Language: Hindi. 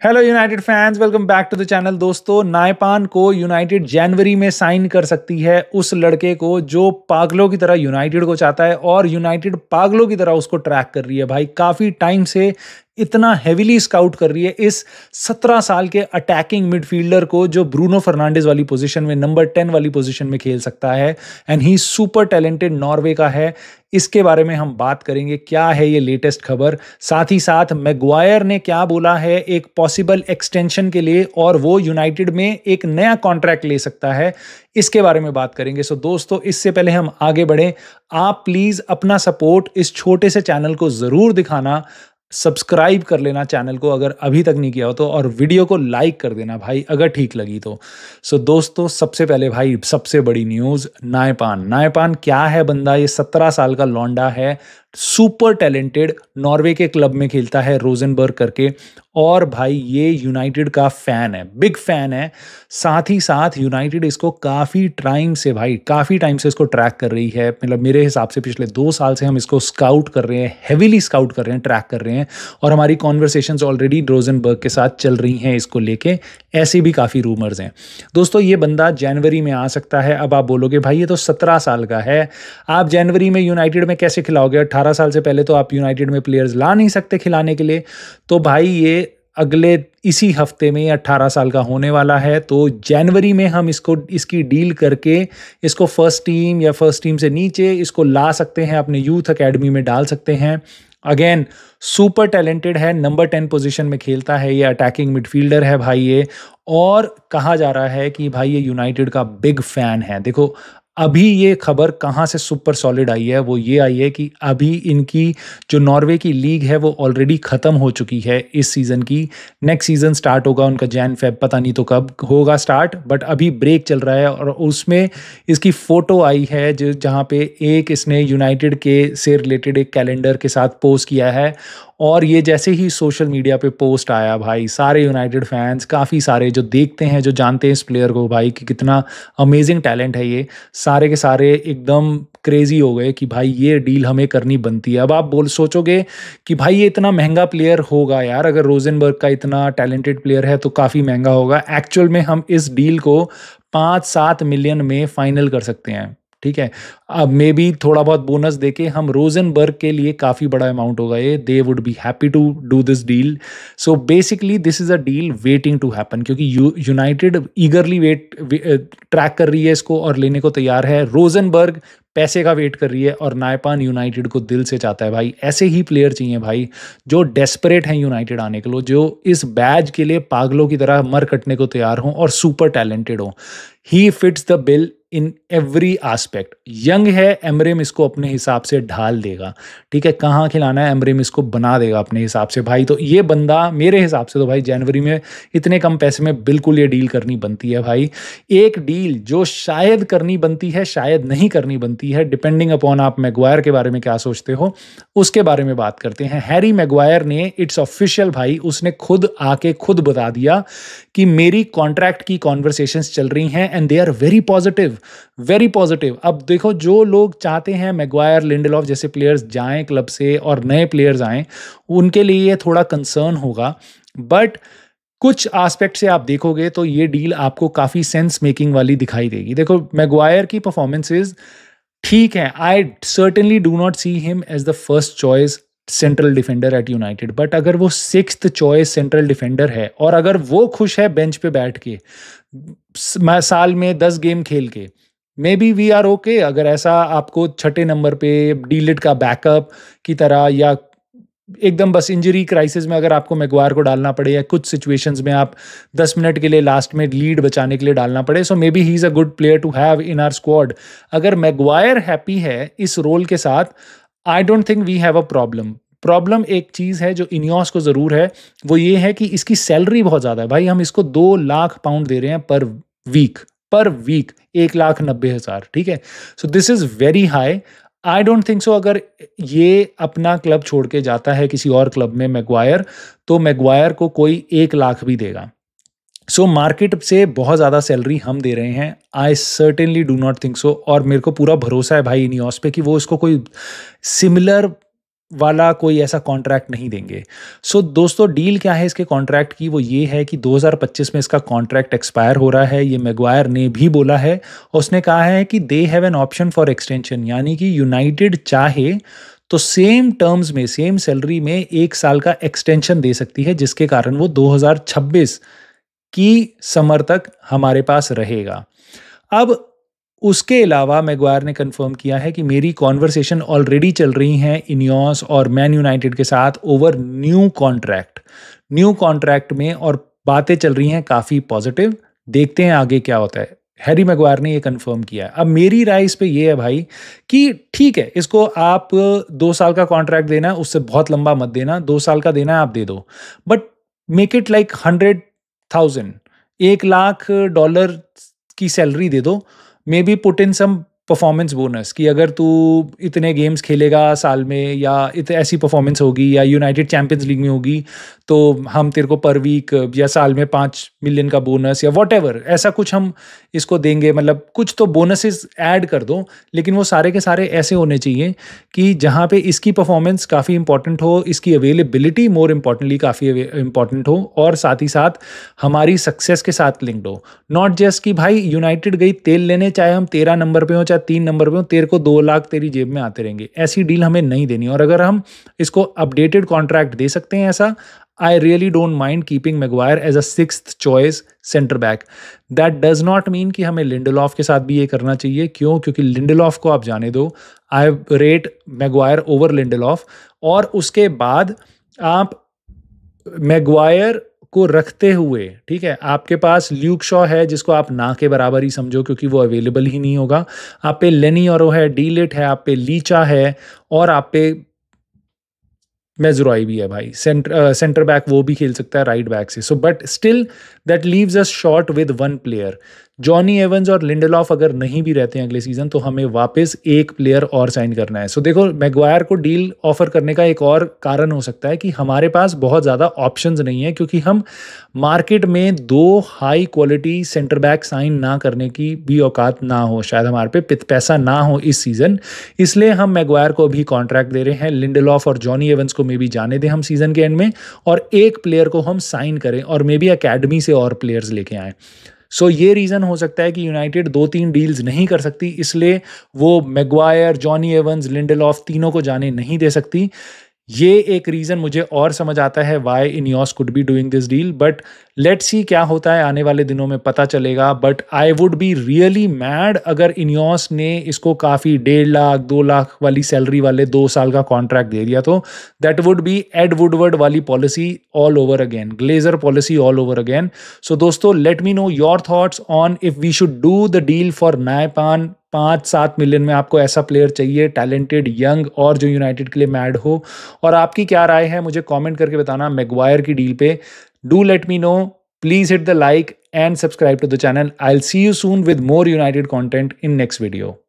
Hello United fans, welcome back to the channel. दोस्तों, नायपान को यूनाइटेड जनवरी में साइन कर सकती है, उस लड़के को जो पागलों की तरह यूनाइटेड को चाहता है और यूनाइटेड पागलों की तरह उसको ट्रैक कर रही है। भाई काफ़ी टाइम से इतना हेविली स्काउट कर रही है इस 17 साल के अटैकिंग मिडफील्डर को, जो ब्रूनो फर्नांडिस वाली पोजीशन में, नंबर 10 वाली पोजीशन में खेल सकता है। And he super talented, Norway का है। इसके बारे में हम बात करेंगे, क्या है ये लेटेस्ट खबर। साथ ही साथ मैग्वायर ने क्या बोला है एक पॉसिबल एक्सटेंशन के लिए, और वो यूनाइटेड में एक नया कॉन्ट्रैक्ट ले सकता है, इसके बारे में बात करेंगे। सो दोस्तों, इससे पहले हम आगे बढ़ें, आप प्लीज अपना सपोर्ट इस छोटे से चैनल को जरूर दिखाना। सब्सक्राइब कर लेना चैनल को अगर अभी तक नहीं किया हो तो, और वीडियो को लाइक कर देना भाई अगर ठीक लगी तो। सो दोस्तों, सबसे पहले भाई सबसे बड़ी न्यूज़, नायपान। नायपान क्या है बंदा? ये 17 साल का लौंडा है, सुपर टैलेंटेड, नॉर्वे के क्लब में खेलता है रोजनबर्ग करके। और भाई ये यूनाइटेड का फैन है, बिग फैन है। साथ ही साथ यूनाइटेड इसको काफ़ी टाइम से, भाई काफ़ी टाइम से इसको ट्रैक कर रही है। मतलब मेरे हिसाब से पिछले 2 साल से हम इसको स्काउट कर रहे हैं, हेविली स्काउट कर रहे हैं, ट्रैक कर रहे हैं। और हमारी कॉन्वर्सेशंस ऑलरेडी रोजनबर्ग के साथ चल रही हैं इसको लेके। ऐसे भी काफ़ी रूमर्स हैं। दोस्तों, ये बंदा जनवरी में आ सकता है। अब आप बोलोगे भाई ये तो 17 साल का है, आप जनवरी में यूनाइटेड में कैसे खिलाओगे? 18 साल से पहले तो आप यूनाइटेड में प्लेयर्स ला नहीं सकते खिलाने के लिए। तो भाई ये अगले इसी हफ्ते में 18 साल का होने वाला है। तो जनवरी में हम इसकी डील करके इसको फर्स्ट टीम या फर्स्ट टीम से नीचे इसको ला सकते हैं, अपने यूथ अकेडमी में डाल सकते हैं। अगेन सुपर टैलेंटेड है, नंबर 10 पोजीशन में खेलता है, ये अटैकिंग मिडफील्डर है भाई ये। और कहा जा रहा है कि भाई ये यूनाइटेड का बिग फैन है। देखो, अभी ये खबर कहाँ से सुपर सॉलिड आई है, वो ये आई है कि अभी इनकी जो नॉर्वे की लीग है वो ऑलरेडी ख़त्म हो चुकी है इस सीज़न की। नेक्स्ट सीज़न स्टार्ट होगा उनका जैन फेब, पता नहीं तो कब होगा स्टार्ट, बट अभी ब्रेक चल रहा है। और उसमें इसकी फ़ोटो आई है जो जहाँ पे एक इसने यूनाइटेड के से रिलेटेड एक कैलेंडर के साथ पोस्ट किया है। और ये जैसे ही सोशल मीडिया पे पोस्ट आया, भाई सारे यूनाइटेड फैंस, काफ़ी सारे जो देखते हैं, जो जानते हैं इस प्लेयर को भाई कि कितना अमेजिंग टैलेंट है ये, सारे के सारे एकदम क्रेजी हो गए कि भाई ये डील हमें करनी बनती है। अब आप सोचोगे कि भाई ये इतना महंगा प्लेयर होगा यार, अगर रोजनबर्ग का इतना टैलेंटेड प्लेयर है तो काफ़ी महंगा होगा। एक्चुअल में हम इस डील को 5-7 मिलियन में फाइनल कर सकते हैं, ठीक है। अब मे बी थोड़ा बहुत बोनस देके हम, रोजनबर्ग के लिए काफ़ी बड़ा अमाउंट होगा ये, they would be happy to do this deal. So basically this is a deal waiting to happen, क्योंकि यूनाइटेड ईगरली ट्रैक कर रही है इसको और लेने को तैयार है। रोजनबर्ग पैसे का वेट कर रही है और नायपान यूनाइटेड को दिल से चाहता है। भाई ऐसे ही प्लेयर चाहिए भाई, जो डेस्परेट हैं यूनाइटेड आने के लिए, जो इस बैज के लिए पागलों की तरह मर कटने को तैयार हों और सुपर टैलेंटेड हों। He fits the bill in every aspect. Young है, एमरेम इसको अपने हिसाब से ढाल देगा, ठीक है। कहाँ खिलाना है एमरेम इसको बना देगा अपने हिसाब से भाई। तो ये बंदा मेरे हिसाब से तो भाई जनवरी में इतने कम पैसे में बिल्कुल ये डील करनी बनती है भाई। एक डील जो शायद करनी बनती है, शायद नहीं करनी बनती है, डिपेंडिंग अपॉन आप मैग्वायर के बारे में क्या सोचते हो, उसके बारे में बात करते हैं। हैरी मैग्वायर ने, इट्स ऑफिशियल भाई, उसने खुद आके खुद बता दिया कि मेरी कॉन्ट्रैक्ट की कॉन्वर्सेशंस चल रही हैं and they are very positive, very positive. अब देखो, जो लोग चाहते हैं मैग्वायर, लिंडेलॉफ जैसे प्लेयर्स जाएं क्लब से और नए प्लेयर्स आएं, उनके लिए ये थोड़ा कंसर्न होगा। बट कुछ एस्पेक्ट से आप देखोगे तो ये डील आपको काफ़ी सेंस मेकिंग वाली दिखाई देगी। देखो, मैग्वायर की परफॉर्मेंसेज ठीक है, I certainly do not see him as the first choice central defender at United, but अगर वो 6th चॉइस सेंट्रल डिफेंडर है और अगर वो खुश है बेंच पे बैठ के साल में 10 गेम खेल के, maybe we are okay. अगर ऐसा आपको 6ठे नंबर पे डीलिट का बैकअप की तरह, या एकदम बस इंजरी क्राइसिस में अगर आपको मैग्वायर को डालना पड़े, या कुछ सिचुएशंस में आप 10 मिनट के लिए लास्ट में लीड बचाने के लिए डालना पड़े, so may be he is a good player to have in our squad. अगर मैग्वायर हैप्पी है इस रोल के साथ, I don't think we have a problem एक चीज़ है जो इनियोस को ज़रूर है, वो ये है कि इसकी सैलरी बहुत ज़्यादा है भाई। हम इसको 2 लाख पाउंड दे रहे हैं पर वीक 1,90,000, ठीक है। So this is very high. I don't think so अगर ये अपना क्लब छोड़ के जाता है किसी और क्लब में मैग्वायर, तो मैग्वायर को कोई 1 लाख भी देगा। सो मार्केट से बहुत ज़्यादा सैलरी हम दे रहे हैं। I certainly do not think so, और मेरे को पूरा भरोसा है भाई इनियोस पे कि वो इसको कोई सिमिलर वाला कोई ऐसा कॉन्ट्रैक्ट नहीं देंगे। सो दोस्तों डील क्या है इसके कॉन्ट्रैक्ट की, वो ये है कि 2025 में इसका कॉन्ट्रैक्ट एक्सपायर हो रहा है। ये मैगवायर ने भी बोला है, उसने कहा है कि they have an option for extension, यानी कि यूनाइटेड चाहे तो सेम टर्म्स में सेम सैलरी में 1 साल का एक्सटेंशन दे सकती है, जिसके कारण वो 2026 की समर तक हमारे पास रहेगा। अब उसके अलावा मैगवायर ने कंफर्म किया है कि मेरी कॉन्वर्सेशन ऑलरेडी चल रही हैं इनियोस और मैन यूनाइटेड के साथ ओवर न्यू कॉन्ट्रैक्ट में, और बातें चल रही हैं काफ़ी पॉजिटिव। देखते हैं आगे क्या होता है। हैरी मैगवायर ने ये कंफर्म किया है। अब मेरी राय इस पे ये है भाई कि ठीक है, इसको आप 2 साल का कॉन्ट्रैक्ट देना है, उससे बहुत लंबा मत देना, 2 साल का देना है आप दे दो, but make it like 100,000, $1 lakh की सैलरी दे दो। Maybe put in some performance bonus कि अगर तू इतने गेम्स खेलेगा साल में, या ऐसी परफॉर्मेंस होगी, या यूनाइटेड चैंपियंस लीग में होगी, तो हम तेरे को पर वीक या साल में 5 मिलियन का बोनस या वॉट ऐसा कुछ हम इसको देंगे। मतलब कुछ तो बोनसेस ऐड कर दो, लेकिन वो सारे के सारे ऐसे होने चाहिए कि जहाँ पे इसकी परफॉर्मेंस काफ़ी इंपॉर्टेंट हो, इसकी अवेलेबिलिटी मोर इम्पॉर्टेंटली काफ़ी इंपॉर्टेंट हो, और साथ ही साथ हमारी सक्सेस के साथ लिंक्ड हो। नॉट जस्ट कि भाई यूनाइटेड गई तेल लेने, चाहे हम 13 नंबर पे हो चाहे 3 नंबर पे हो, तेरे को 2 लाख तेरी जेब में आते रहेंगे, ऐसी डील हमें नहीं देनी। और अगर हम इसको अपडेटेड कॉन्ट्रैक्ट दे सकते हैं ऐसा, I really don't mind keeping Maguire as a 6th choice centre back. That does not mean कि हमें लिंडलॉफ के साथ भी ये करना चाहिए। क्यों? क्योंकि लिंडलॉफ को आप जाने दो, आई रेट मैगवायर ओवर लिंडलॉफ। और उसके बाद आप मैगवायर को रखते हुए, ठीक है, आपके पास ल्यूक शॉ है जिसको आप ना के बराबर ही समझो क्योंकि वो अवेलेबल ही नहीं होगा। आप पे लेनी और है, डीलिट है, आप पे लीचा है, और आप पे मेजुराई भी है भाई। सेंटर बैक वो भी खेल सकता है राइट बैक से। So but still that leaves us short with 1 player. Johnny Evans और लिंडलॉफ अगर नहीं भी रहते हैं अगले सीजन, तो हमें वापस एक प्लेयर और साइन करना है। सो देखो, मैगवायर को डील ऑफर करने का एक और कारण हो सकता है कि हमारे पास बहुत ज़्यादा ऑप्शंस नहीं है, क्योंकि हम मार्केट में 2 high quality centre back sign ना करने की भी औकात ना हो, शायद हमारे पे पैसा ना हो इस सीज़न। इसलिए हम मैगवायर को भी कॉन्ट्रैक्ट दे रहे हैं। लिंडलॉफ और जॉनी एवंस को मे बी जाने दें हम सीज़न के एंड में, और एक प्लेयर को हम साइन करें, और मे बी अकेडमी से और प्लेयर्स लेके आएँ। सो ये रीज़न हो सकता है कि यूनाइटेड 2-3 डील्स नहीं कर सकती, इसलिए वो मैगवायर, जॉनी एवंस, लिंडलॉफ तीनों को जाने नहीं दे सकती। ये एक रीज़न मुझे और समझ आता है why Ineos could be doing this deal, but let's see क्या होता है, आने वाले दिनों में पता चलेगा। But I would be really mad अगर इनियोस ने इसको काफ़ी 1.5 लाख 2 लाख वाली सैलरी वाले 2 साल का कॉन्ट्रैक्ट दे दिया, तो that would be Ed Woodward वाली policy all over again, Glazer policy all over again. So दोस्तों, let me know your thoughts on if we should do the deal for Nypan. 5-7 million में आपको ऐसा प्लेयर चाहिए, टैलेंटेड, यंग, और जो यूनाइटेड के लिए मैड हो। और आपकी क्या राय है मुझे कमेंट करके बताना मैगवायर की डील पे। Do let me know, please hit the like and subscribe to the channel. I will see you soon with more United content in next video.